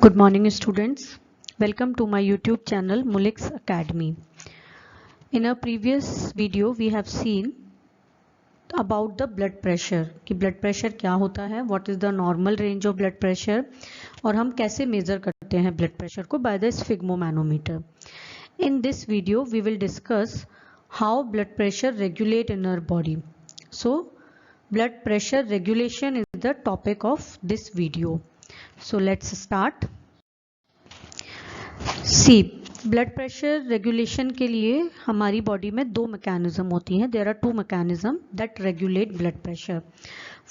Good morning students. Welcome to my YouTube channel Mulix Academy. In a previous video we have seen about the blood pressure कि blood pressure क्या होता है, what is the normal range of blood pressure और हम कैसे measure करते हैं blood pressure को by the sphygmomanometer. In this video we will discuss how blood pressure regulate in our body. So blood pressure regulation is the topic of this video. So let's start. See blood pressure regulation के लिए हमारी body में दो mechanism होती हैं. There are two mechanism that regulate blood pressure.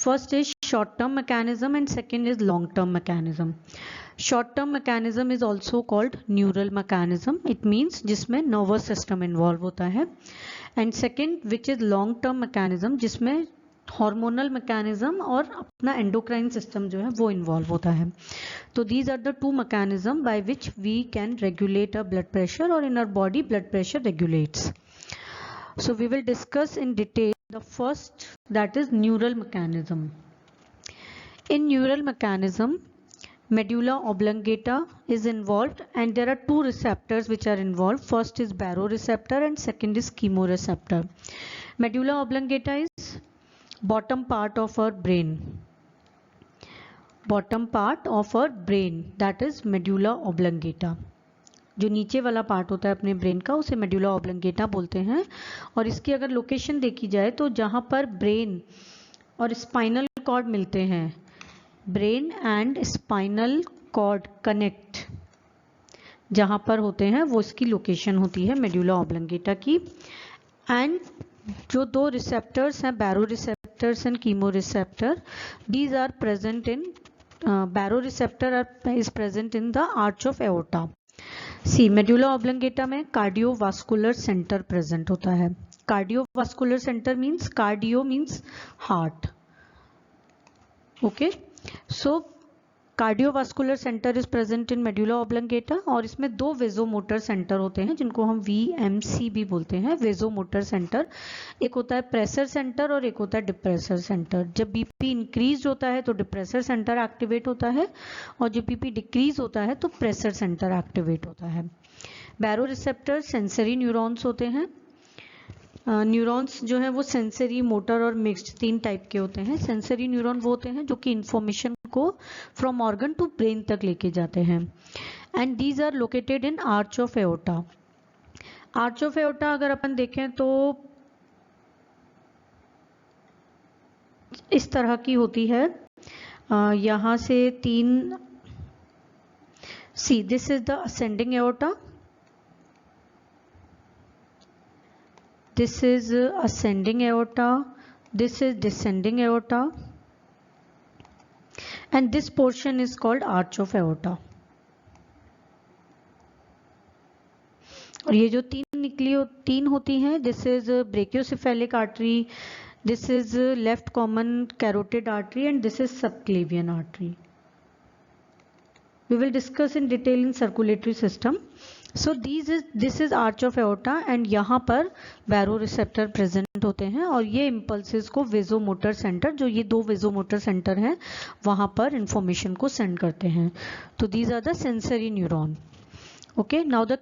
First is short term mechanism and second is long term mechanism. Short term mechanism is also called neural mechanism. It means जिसमें nervous system involve होता है. And second which is long term mechanism जिसमें hormonal mechanism और अपना endocrine system जो है वो involve होता है. तो these are the two mechanism by which we can regulate a blood pressure और in our body blood pressure regulates. So we will discuss in detail the first that is neural mechanism. In neural mechanism medulla oblongata is involved and there are two receptors which are involved. First is baroreceptor and second is chemoreceptor. Medulla oblongata is bottom part of our brain. Bottom part of our brain, that is medulla oblongata. जो नीचे वाला part होता है अपने brain का उसे medulla oblongata बोलते हैं. और इसकी अगर लोकेशन देखी जाए तो जहाँ पर ब्रेन और स्पाइनल कॉर्ड मिलते हैं, brain and spinal cord connect जहाँ पर होते हैं वो इसकी लोकेशन होती है मेडुला ऑब्लंगेटा की. एंड जो दो रिसेप्टर्स हैं baroreceptors and chemoreceptor, these are present in baroreceptor is present in the arch of aorta. See medulla oblongata में कार्डियोवास्कुलर सेंटर प्रेजेंट होता है. Cardiovascular centre means cardio means heart. Okay, so cardiovascular centre is present in medulla oblongata और इसमें दो vasomotor centre होते हैं जिनको हम VMC भी बोलते हैं. वेजोमोटर सेंटर, एक होता है प्रेशर सेंटर और एक होता है डिप्रेसर सेंटर. जब BP इंक्रीज होता है तो डिप्रेसर सेंटर एक्टिवेट होता है और जब BP डिक्रीज होता है तो प्रेशर सेंटर एक्टिवेट होता है. बैरोरिसेप्टर सेंसरी न्यूरॉन्स होते हैं. न्यूरॉन्स जो है वो सेंसरी, मोटर और मिक्स्ड तीन टाइप के होते हैं. सेंसरी न्यूरॉन वो होते हैं जो कि इंफॉर्मेशन को फ्रॉम ऑर्गन टू ब्रेन तक लेके जाते हैं. And these are located in arch of aorta. Arch of aorta अगर अपन देखें तो इस तरह की होती है. यहाँ से तीन, see this is the ascending aorta, this is ascending aorta, this is descending aorta and this portion is called arch of aorta. और ये जो तीन होती हैं, this is brachiocephalic artery, this is left common carotid artery and this is subclavian artery. We will discuss in detail in circulatory system. So this is arch of aorta and यहाँ पर baroreceptor present होते हैं और ये impulses को vasomotor centre, जो ये दो वेजोमोटर सेंटर हैं, वहाँ पर इंफॉर्मेशन को सेंड करते हैं. तो these are the sensory neuron. Okay, now the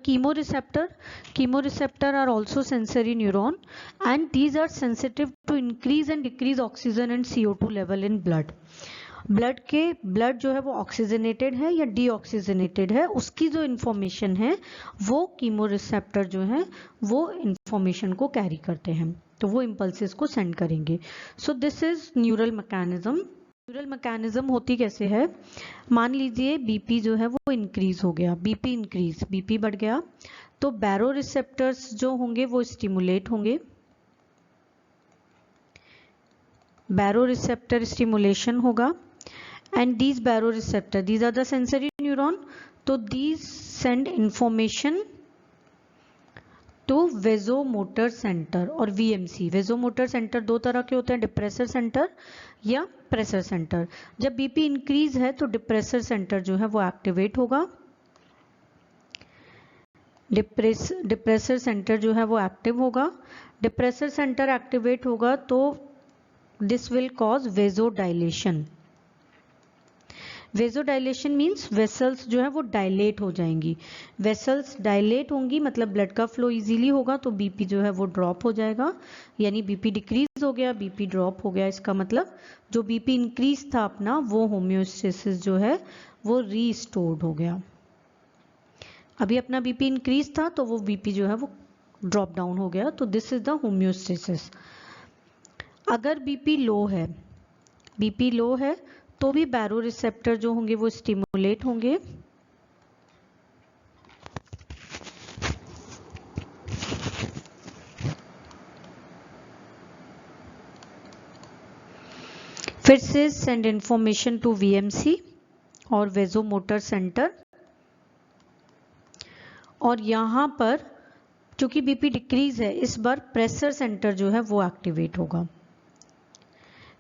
chemoreceptor are also sensory neuron and these are sensitive to increase and decrease oxygen and CO2 level in blood. Blood जो है वो ऑक्सीजनेटेड है या deoxygenated है, उसकी जो इंफॉर्मेशन है वो कीमोरिसेप्टर जो है वो इंफॉर्मेशन को कैरी करते हैं, तो वो इम्पल्सेस को सेंड करेंगे. सो this is neural mechanism. Neural mechanism होती कैसे है? मान लीजिए BP जो है वो इंक्रीज हो गया, BP बढ़ गया तो बैरोरिसेप्टर्स जो होंगे वो स्टिमुलेट होंगे. बैरोरिसेप्टर स्टिमुलेशन होगा and these baroreceptor, these are the sensory neuron, तो these send information to vasomotor center और VMC. वेजोमोटर सेंटर दो तरह के होते हैं, डिप्रेसर सेंटर या प्रेशर सेंटर. जब BP इंक्रीज है तो डिप्रेसर सेंटर जो है वो एक्टिवेट होगा, डिप्रेसर सेंटर जो है वो एक्टिव होगा. डिप्रेसर सेंटर एक्टिवेट होगा तो this will cause vasodilation. Vasodilation means vessels जो है वो डायलेट हो जाएंगी, वेसल्स डायलेट होंगी मतलब ब्लड का फ्लो इजीली होगा, तो बीपी जो है वो ड्रॉप हो जाएगा, यानी बीपी डिक्रीज हो गया, बीपी ड्रॉप हो गया। इसका मतलब जो बीपी इंक्रीज था अपना वो होम्योस्टेसिस जो है वो रीस्टोर्ड हो गया। अभी अपना बीपी इंक्रीज था तो वो बीपी जो है वो ड्रॉप डाउन हो गया, तो दिस इज द होम्योस्टेसिस। अगर बीपी लो है, बीपी लो है तो भी बैरो रिसेप्टर जो होंगे वो स्टिमुलेट होंगे, फिर से सेंड इंफॉर्मेशन टू वीएमसी और वेजोमोटर सेंटर। और यहाँ पर चूंकि बीपी डिक्रीज है, इस बार प्रेशर सेंटर जो है वो एक्टिवेट होगा,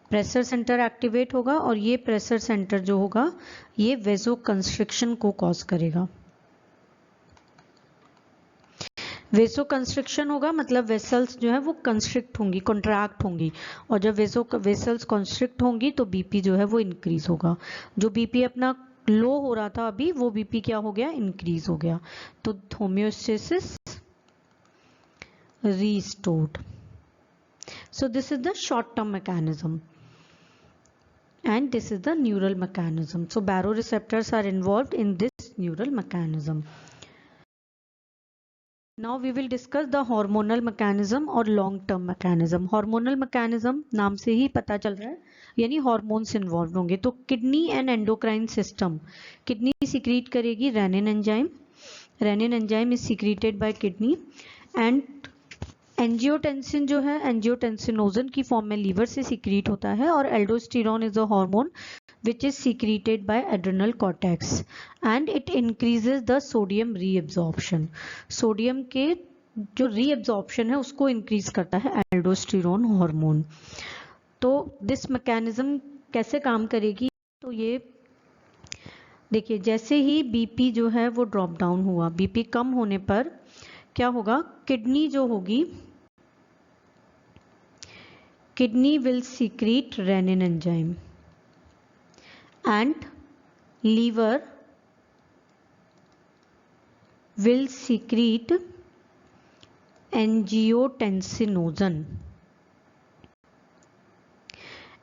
प्रेशर सेंटर एक्टिवेट होगा, और ये प्रेशर सेंटर जो होगा ये वेजो कंस्ट्रिक्शन को कॉज करेगा। वेसो कंस्ट्रिक्शन होगा मतलब वेसल्स जो है वो कंस्ट्रिक्ट होंगी, कॉन्ट्रैक्ट होंगी, और जब वेसल्स कंस्ट्रिक्ट होंगी तो बीपी जो है वो इंक्रीज होगा। जो बीपी अपना लो हो रहा था अभी, वो बीपी क्या हो गया, इंक्रीज हो गया, तो homeostasis restored. So this is the short term mechanism and this is the neural mechanism. So baroreceptors are involved in this neural mechanism. Now we will discuss the hormonal mechanism और long term mechanism. Hormonal mechanism नाम से ही पता चल रहा है, यानी hormones involve होंगे। तो kidney and endocrine system, kidney secrete करेगी renin enzyme, renin enzyme is secreted by kidney, and angiotensin जो है एंजियोटेंसिनोजन की फॉर्म में लीवर से सीक्रेट होता है, और aldosterone is a hormone which is secreted by adrenal cortex and it increases the sodium reabsorption. Sodium के जो रीअब्जॉर्प्शन है उसको इंक्रीज करता है एल्डोस्टेरॉन हार्मोन। तो दिस मैकेनिज्म कैसे काम करेगी, तो ये देखिए, जैसे ही बीपी जो है वो ड्रॉप डाउन हुआ, बीपी कम होने पर क्या होगा, किडनी जो होगी, kidney will secrete renin enzyme and liver will secrete angiotensinogen.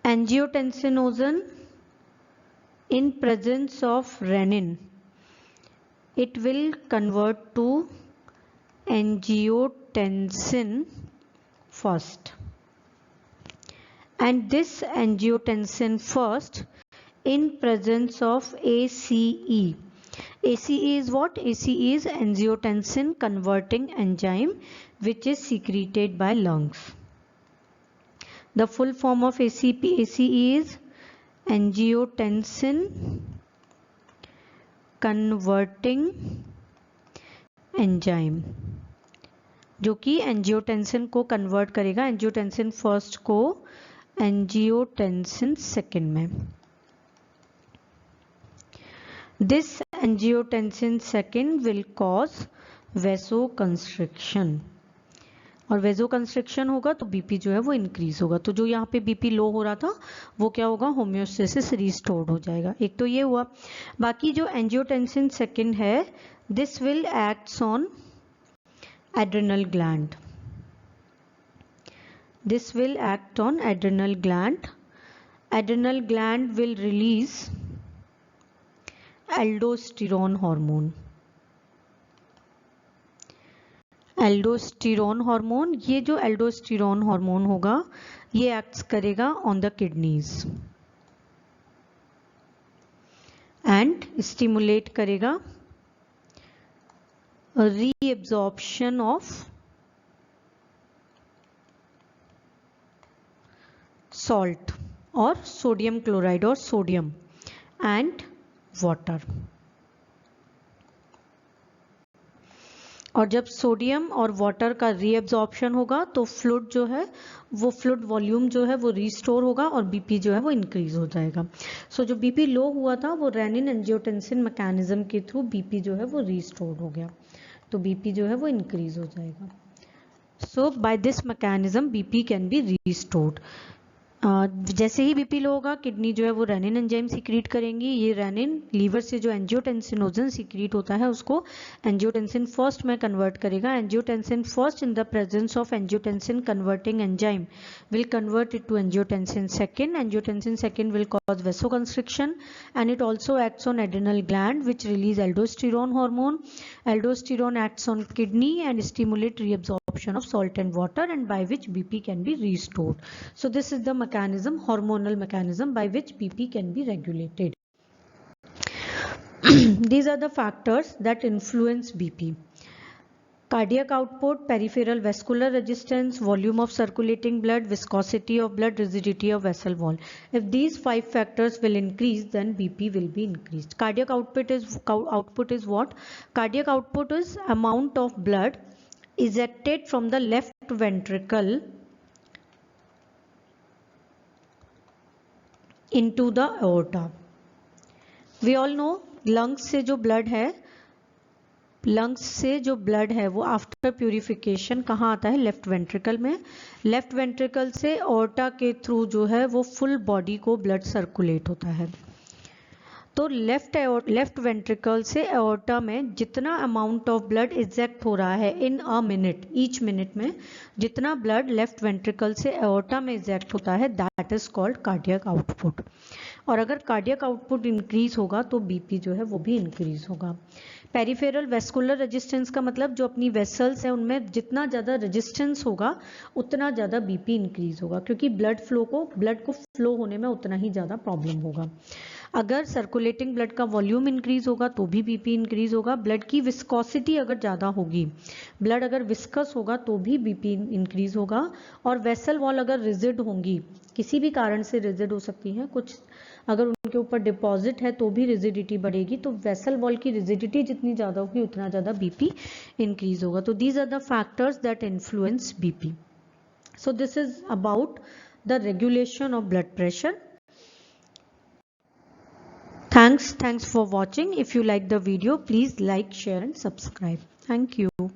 Angiotensinogen in presence of renin, it will convert to angiotensin first, and this angiotensin first in presence of ACE. ACE is what? ACE is angiotensin converting enzyme which is secreted by lungs. The full form of ACE is angiotensin converting enzyme, जो कि angiotensin को convert करेगा, angiotensin first को angiotensin second में। This angiotensin second will cause vasoconstriction, और वेजोकंस्ट्रिक्शन होगा तो BP जो है वो इंक्रीज होगा। तो जो यहाँ पे बीपी लो हो रहा था वो क्या होगा, होम्योस्टेसिस रिस्टोर्ड हो जाएगा। एक तो ये हुआ। बाकी जो एंजियोटेंसिन सेकेंड है, this will acts on adrenal gland, this will act on adrenal gland, adrenal gland will release aldosterone hormone, aldosterone hormone, ये जो एल्डोस्टेरॉन हार्मोन होगा ये एक्ट्स करेगा on the kidneys and stimulate करेगा रीएब्जॉर्प्शन ऑफ सॉल्ट और sodium chloride और sodium and water. और जब सोडियम और वाटर का रीएब्जॉर्प्शन होगा तो फ्लूइड जो है वो फ्लूइड वॉल्यूम जो है वो रीस्टोर होगा और बीपी जो है वो इंक्रीज हो जाएगा। सो जो बीपी लो हुआ था वो रेनिन एंजियोटेंसिन मैकेनिज्म के थ्रू बीपी जो है वो रीस्टोर हो गया, तो बीपी जो है वो इंक्रीज हो जाएगा। So by this mechanism BP can be restored. जैसे ही बीपी लो होगा किडनी जो है वो रेनिन एंजाइम सीक्रेट करेंगी। ये रेनिन लीवर से जो एंजियोटेंसिनोजन सीक्रेट होता है उसको एंजियोटेंसिन फर्स्ट में कन्वर्ट करेगा। Angiotensin first in the presence of angiotensin converting enzyme will convert it to angiotensin second. Angiotensin second will cause vasoconstriction and it also acts on adrenal gland which release aldosterone hormone. Aldosterone acts on kidney and stimulate reabsorption of salt and water, and by which BP can be restored. So this is the mechanism, hormonal mechanism by which BP can be regulated. These are the factors that influence BP. Cardiac output, peripheral vascular resistance, volume of circulating blood, viscosity of blood, rigidity of vessel wall. If these 5 factors will increase, then BP will be increased. Cardiac output is what? Cardiac output is amount of blood ejected from the left ventricle into the aorta. We all know lungs से जो blood है वो after purification कहाँ आता है? Left ventricle में। Left ventricle से aorta के थ्रू जो है वो फुल बॉडी को ब्लड सर्कुलेट होता है। तो लेफ्ट वेंट्रिकल से एओर्टा में जितना अमाउंट ऑफ ब्लड इजेक्ट हो रहा है इन अ मिनट, ईच मिनट में जितना ब्लड लेफ्ट वेंट्रिकल से एओर्टा में इजेक्ट होता है, that is called cardiac output. और अगर कार्डियक आउटपुट इंक्रीज होगा तो बीपी जो है वो भी इंक्रीज होगा। पेरिफेरल वेस्कुलर रेजिस्टेंस का मतलब जो अपनी वेसल्स है उनमें जितना ज़्यादा रेजिस्टेंस होगा उतना ज़्यादा बीपी इंक्रीज होगा, क्योंकि ब्लड को फ्लो होने में उतना ही ज़्यादा प्रॉब्लम होगा। अगर सर्कुलेटिंग ब्लड का वॉल्यूम इंक्रीज होगा तो भी बीपी इंक्रीज होगा। ब्लड की विस्कोसिटी अगर ज़्यादा होगी, ब्लड अगर विस्कस होगा तो भी बीपी इंक्रीज होगा। और वेसल वॉल अगर रिजिड होंगी, किसी भी कारण से रिजिड हो सकती हैं, कुछ अगर उनके ऊपर डिपॉजिट है तो भी रिजिडिटी बढ़ेगी। तो वेसल वॉल की रिजिडिटी जितनी ज़्यादा होगी उतना ज़्यादा बीपी इंक्रीज होगा। तो these are the factors that influence BP. So this is about the regulation of blood pressure. Thanks for watching. If you like the video, please like, share and subscribe. Thank you.